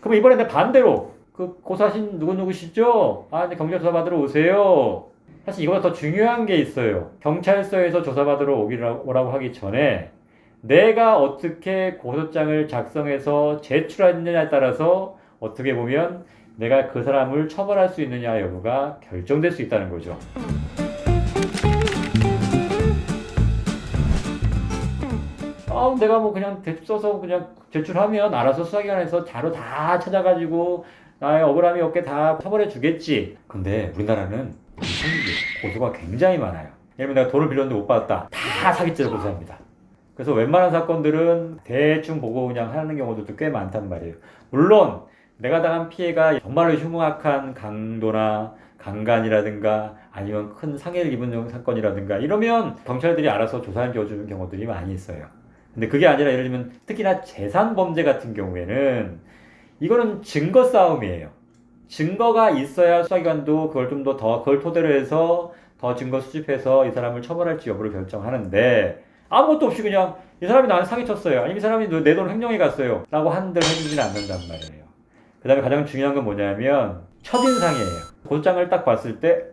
그럼 이번에는 반대로 그 고소하신 누구누구시죠? 아, 이제 경찰 조사받으러 오세요. 사실 이거보다 더 중요한 게 있어요. 경찰서에서 조사받으러 오라고 하기 전에 내가 어떻게 고소장을 작성해서 제출하느냐에 따라서 어떻게 보면 내가 그 사람을 처벌할 수 있느냐 여부가 결정될 수 있다는 거죠. 내가 뭐 그냥 대충 써서 그냥 제출하면 알아서 수사기관에서 자료 다 찾아가지고 나의 억울함이 없게 다 처벌해 주겠지. 근데 우리나라는 고소가 굉장히 많아요. 예를 들면 내가 돈을 빌렸는데 못 받았다. 다 사기죄로 고소합니다. 그래서 웬만한 사건들은 대충 보고 그냥 하는 경우들도 꽤 많단 말이에요. 물론 내가 당한 피해가 정말로 흉악한 강도나 강간이라든가 아니면 큰 상해를 입은 사건이라든가 이러면 경찰들이 알아서 조사해주는 경우들이 많이 있어요. 근데 그게 아니라 예를 들면 특히나 재산 범죄 같은 경우에는 이거는 증거 싸움이에요. 증거가 있어야 수사기관도 그걸 좀 더 그걸 토대로 해서 더 증거 수집해서 이 사람을 처벌할지 여부를 결정하는데 아무것도 없이 그냥 이 사람이 나한테 사기쳤어요. 아니면 이 사람이 내 돈을 횡령해 갔어요. 라고 한들 해주지는 않는단 말이에요. 그 다음에 가장 중요한 건 뭐냐면 첫인상이에요. 고소장을 딱 봤을 때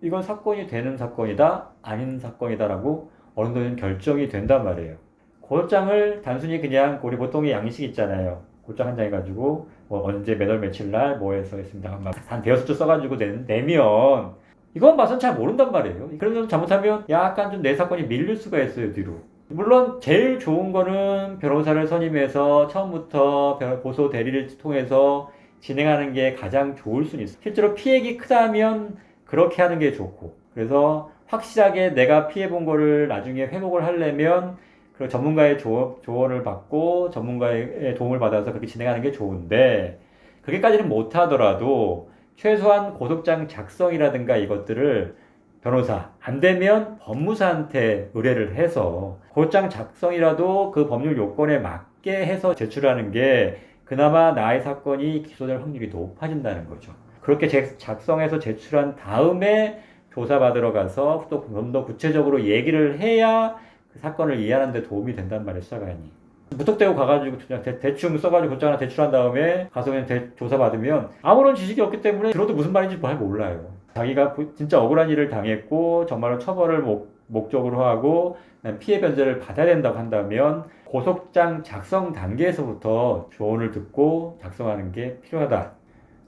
이건 사건이 되는 사건이다 아닌 사건이다 라고 어느 정도는 결정이 된단 말이에요. 고소장을 단순히 그냥 우리 보통의 양식 있잖아요. 고소장 한 장 해가지고 뭐 언제 몇 월 며칠 날 뭐 해서 했습니다. 한 대여섯 줄 써가지고 내면 이건 봐선 잘 모른단 말이에요. 그러면 잘못하면 약간 좀 내 사건이 밀릴 수가 있어요, 뒤로. 물론 제일 좋은 거는 변호사를 선임해서 처음부터 고소 대리를 통해서 진행하는 게 가장 좋을 수는 있어요. 실제로 피해가 크다면 그렇게 하는 게 좋고, 그래서 확실하게 내가 피해본 거를 나중에 회복을 하려면 그 전문가의 조언을 받고 전문가의 도움을 받아서 그렇게 진행하는 게 좋은데, 그게까지는 못하더라도 최소한 고소장 작성이라든가 이것들을 변호사, 안 되면 법무사한테 의뢰를 해서 고소장 작성이라도 그 법률 요건에 맞게 해서 제출하는 게 그나마 나의 사건이 기소될 확률이 높아진다는 거죠. 그렇게 작성해서 제출한 다음에 조사받으러 가서 또 좀 더 구체적으로 얘기를 해야 그 사건을 이해하는 데 도움이 된단 말이에요, 수사관이. 무턱대고 가가지고 그냥 대충 써가지고 고소장 하나 제출한 다음에 가서 그냥 조사받으면 아무런 지식이 없기 때문에 들어도 무슨 말인지 잘 몰라요. 자기가 진짜 억울한 일을 당했고 정말로 처벌을 목적으로 하고 피해 변제를 받아야 된다고 한다면 고소장 작성 단계에서부터 조언을 듣고 작성하는 게 필요하다.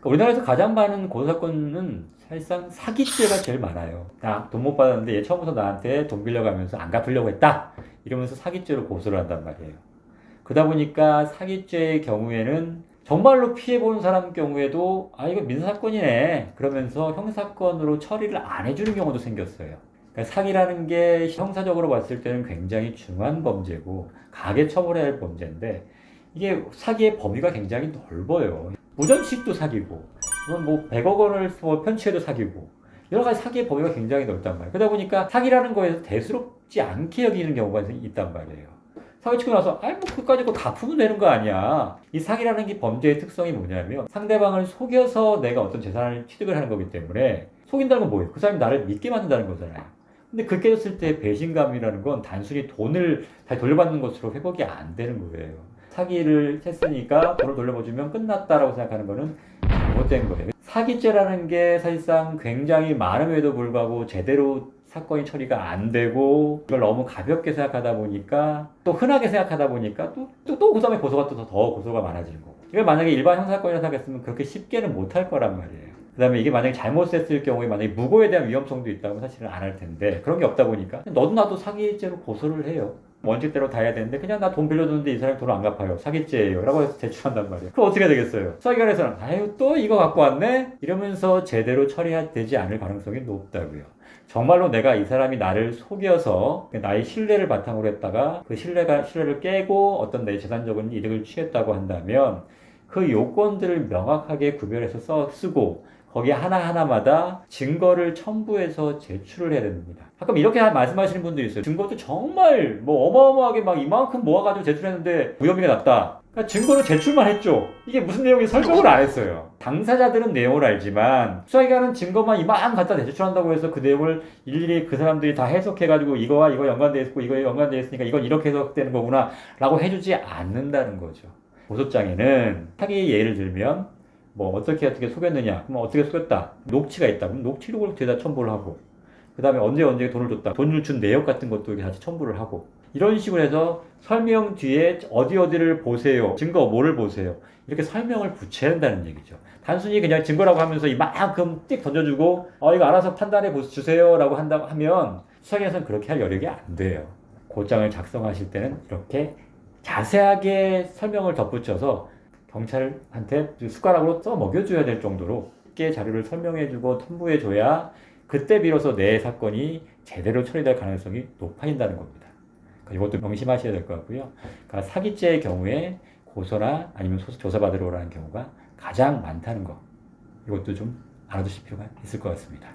우리나라에서 가장 많은 고소사건은 사실상 사기죄가 제일 많아요. 나 돈 못 받았는데 얘 처음부터 나한테 돈 빌려가면서 안 갚으려고 했다, 이러면서 사기죄로 고소를 한단 말이에요. 그러다 보니까 사기죄의 경우에는 정말로 피해본 사람 경우에도 이거 민사사건이네 그러면서 형사건으로 처리를 안 해주는 경우도 생겼어요. 그러니까 사기라는 게 형사적으로 봤을 때는 굉장히 중한 범죄고 가계 처벌해야 할 범죄인데, 이게 사기의 범위가 굉장히 넓어요. 무전취득도 사기고, 뭐 100억 원을 편취해도 사기고, 여러 가지 사기의 범위가 굉장히 넓단 말이에요. 그러다 보니까 사기라는 거에서 대수롭지 않게 여기는 경우가 있단 말이에요. 사기치고 나서 뭐 그까짓 거 갚으면 되는 거 아니야. 이 사기라는 게 범죄의 특성이 뭐냐면 상대방을 속여서 내가 어떤 재산을 취득을 하는 거기 때문에, 속인다는 건 뭐예요? 그 사람이 나를 믿게 만든다는 거잖아요. 근데 그렇게 됐을 때 배신감이라는 건 단순히 돈을 다시 돌려받는 것으로 회복이 안 되는 거예요. 사기를 했으니까 돈을 돌려주면 끝났다라고 생각하는 거는 잘못된 거예요. 사기죄라는 게 사실상 굉장히 많음에도 불구하고 제대로 사건이 처리가 안 되고, 이걸 너무 가볍게 생각하다 보니까, 또 흔하게 생각하다 보니까 또 그 다음에 고소가 더 고소가 많아지는 거고. 이걸 만약에 일반 형사건이라 생각했으면 그렇게 쉽게는 못 할 거란 말이에요. 그 다음에 이게 만약에 잘못됐을 경우에 만약에 무고에 대한 위험성도 있다면 사실은 안 할 텐데, 그런 게 없다 보니까 너도 나도 사기죄로 고소를 해요. 원칙대로 다 해야 되는데 그냥 나 돈 빌려줬는데 이 사람이 돈 안 갚아요, 사기죄예요 라고 해서 제출한단 말이에요. 그럼 어떻게 되겠어요? 수사기관에서는 또 이거 갖고 왔네? 이러면서 제대로 처리되지 않을 가능성이 높다고요. 정말로 내가 이 사람이 나를 속여서 나의 신뢰를 바탕으로 했다가 그 신뢰를 깨고 어떤 내 재산적인 이득을 취했다고 한다면 그 요건들을 명확하게 구별해서 쓰고 거기 하나하나마다 증거를 첨부해서 제출을 해야 됩니다. 가끔 이렇게 말씀하시는 분들이 있어요. 증거도 정말 어마어마하게 이만큼 모아가지고 제출했는데 무혐의가 났다. 그러니까 증거를 제출만 했죠. 이게 무슨 내용이 설명을 안 했어요. 당사자들은 내용을 알지만 수사기관은 증거만 이만 갖다 제출한다고 해서 그 내용을 일일이 그 사람들이 다 해석해가지고 이거와 이거 연관되어 있고 이거에 연관되어 있으니까 이건 이렇게 해석되는 거구나 라고 해주지 않는다는 거죠. 고소장에는 사기 예를 들면 뭐 어떻게 속였느냐, 그럼 어떻게 속였다, 녹취가 있다, 그럼 녹취록을 뒤에다 첨부를 하고, 그 다음에 언제 돈을 줬다, 돈을 준 내역 같은 것도 이렇게 같이 첨부를 하고, 이런 식으로 해서 설명 뒤에 어디를 보세요, 증거 뭐를 보세요, 이렇게 설명을 붙여야 한다는 얘기죠. 단순히 그냥 증거라고 하면서 이만큼 띡 던져주고 이거 알아서 판단해 주세요 라고 한다고 하면 수사기관에서는 그렇게 할 여력이 안 돼요. 고장을 작성하실 때는 이렇게 자세하게 설명을 덧붙여서 경찰한테 숟가락으로 써 먹여줘야 될 정도로 쉽게 자료를 설명해주고 첨부해줘야 그때 비로소 내 사건이 제대로 처리될 가능성이 높아진다는 겁니다. 그러니까 이것도 명심하셔야 될 것 같고요. 그러니까 사기죄의 경우에 고소나 아니면 조사받으러 오라는 경우가 가장 많다는 거, 이것도 좀 알아두실 필요가 있을 것 같습니다.